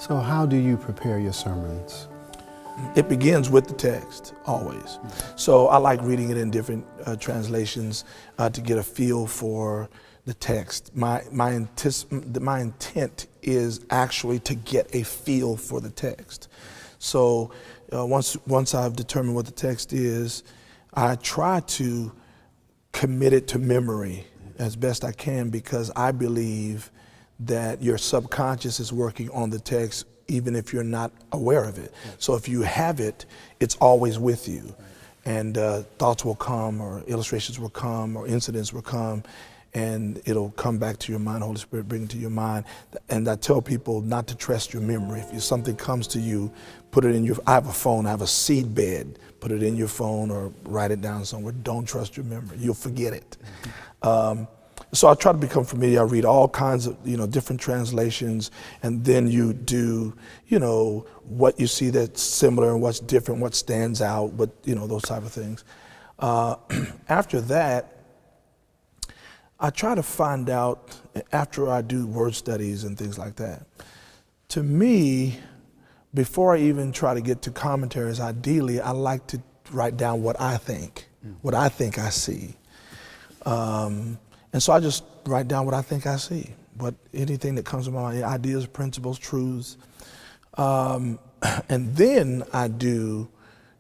So how do you prepare your sermons? It begins with the text, always. So I like reading it in different translations to get a feel for the text. My intent is actually to get a feel for the text. So once I've determined what the text is, I try to commit it to memory as best I can, because I believe that your subconscious is working on the text even if you're not aware of it. So if you have it, it's always with you. And thoughts will come, or illustrations will come, or incidents will come, and it'll come back to your mind. Holy Spirit bring it to your mind. And I tell people not to trust your memory. If something comes to you, put it in your, I have a phone, I have a seed bed, put it in your phone or write it down somewhere. Don't trust your memory, you'll forget it. So I try to become familiar. I read all kinds of, different translations, and then you do, what you see that's similar and what's different, what stands out, those type of things. After that, I try to find out, after I do word studies and things like that, to me, before I even try to get to commentaries, ideally, I like to write down what I think I see. And so I just write down what I think I see, anything that comes to my mind, ideas, principles, truths. And then I do,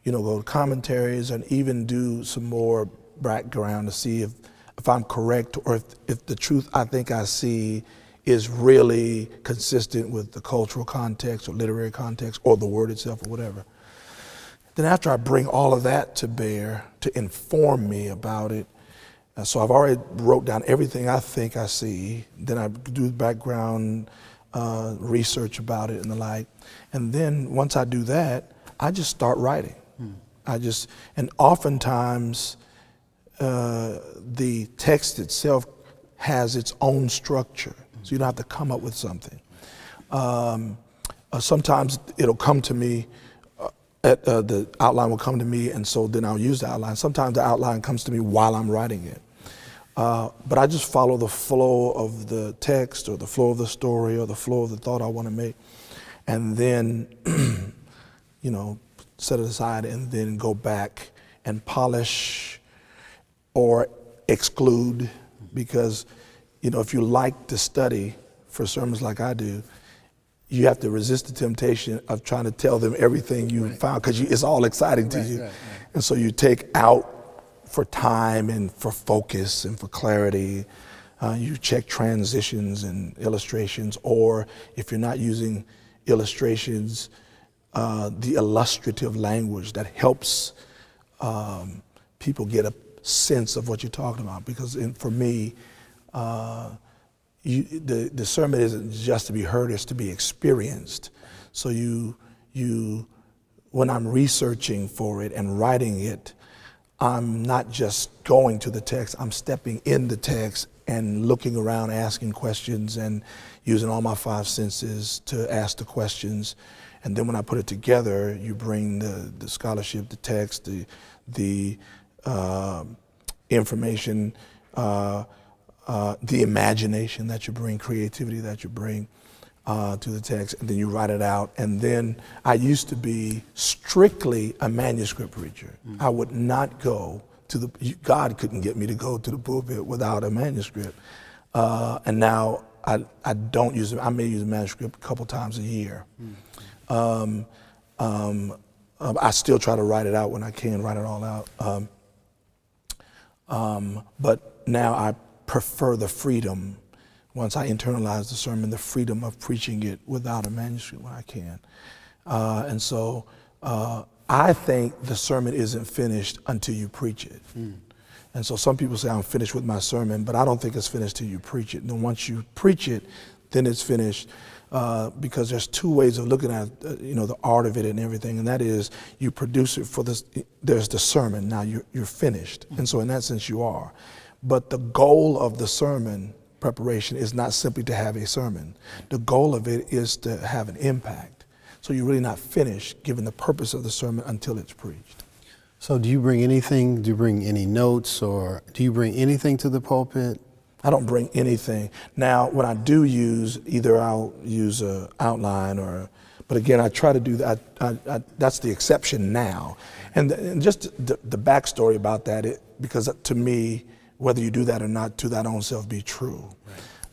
go to commentaries and even do some more background to see if I'm correct, or if the truth I think I see is really consistent with the cultural context or literary context or the word itself or whatever. Then after I bring all of that to bear to inform me about it, so I've already wrote down everything I think I see, then I do background research about it and the like, and then once I do that, I just start writing. And oftentimes the text itself has its own structure, so you don't have to come up with something. Sometimes it'll come to me, the outline will come to me, and so then I'll use the outline. Sometimes the outline comes to me while I'm writing it. But I just follow the flow of the text, or the flow of the story, or the flow of the thought I want to make, and then, set it aside and then go back and polish or exclude, because, if you like to study for sermons like I do, you have to resist the temptation of trying to tell them everything you found, because it's all exciting to you. And so you take out for time and for focus and for clarity. You check transitions and illustrations, or if you're not using illustrations, the illustrative language that helps people get a sense of what you're talking about. Because for me, the sermon isn't just to be heard, it's to be experienced. So when I'm researching for it and writing it, I'm not just going to the text, I'm stepping in the text and looking around, asking questions, and using all my five senses to ask the questions. And then when I put it together, you bring the scholarship, the text, the information, the imagination that you bring, creativity that you bring to the text, and then you write it out. And then I used to be strictly a manuscript preacher. I would not go to God couldn't get me to go to the pulpit without a manuscript. And now I don't use it. I may use a manuscript a couple times a year. I still try to write it out when I can, write it all out. But now I prefer the freedom, once I internalize the sermon, the freedom of preaching it without a manuscript when I can. And so I think the sermon isn't finished until you preach it. And so some people say I'm finished with my sermon, but I don't think it's finished till you preach it. And then once you preach it, then it's finished. Because there's two ways of looking at the art of it and everything, and that is you produce it for this. There's the sermon. Now you're finished, and so in that sense you are. But the goal of the sermon preparation is not simply to have a sermon. The goal of it is to have an impact. So you're really not finished given the purpose of the sermon until it's preached. So do you bring anything? Do you bring any notes, or do you bring anything to the pulpit? I don't bring anything. Now, when I do use, either I'll use an outline but again, I try to do that. That's the exception now. And just the backstory about that, because to me, whether you do that or not, to thine own self be true.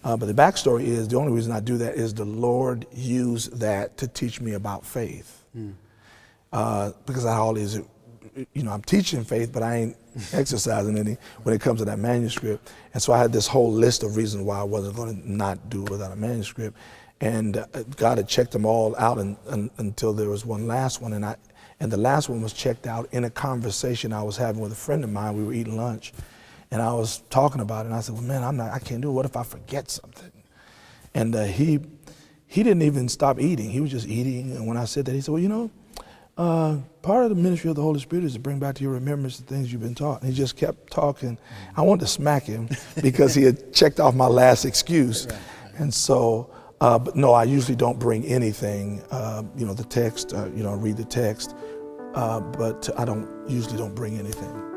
Right. But the backstory is, the only reason I do that is the Lord used that to teach me about faith. Because I always, I'm teaching faith, but I ain't exercising any when it comes to that manuscript. And so I had this whole list of reasons why I wasn't going to not do it without a manuscript. And God had checked them all out until there was one last one. And the last one was checked out in a conversation I was having with a friend of mine. We were eating lunch. And I was talking about it, and I said, well, man, I can't do it. What if I forget something? And he didn't even stop eating. He was just eating. And when I said that, he said, well, part of the ministry of the Holy Spirit is to bring back to your remembrance the things you've been taught. And he just kept talking. I wanted to smack him because he had checked off my last excuse. And so, but no, I usually don't bring anything, the text, read the text, but I usually don't bring anything.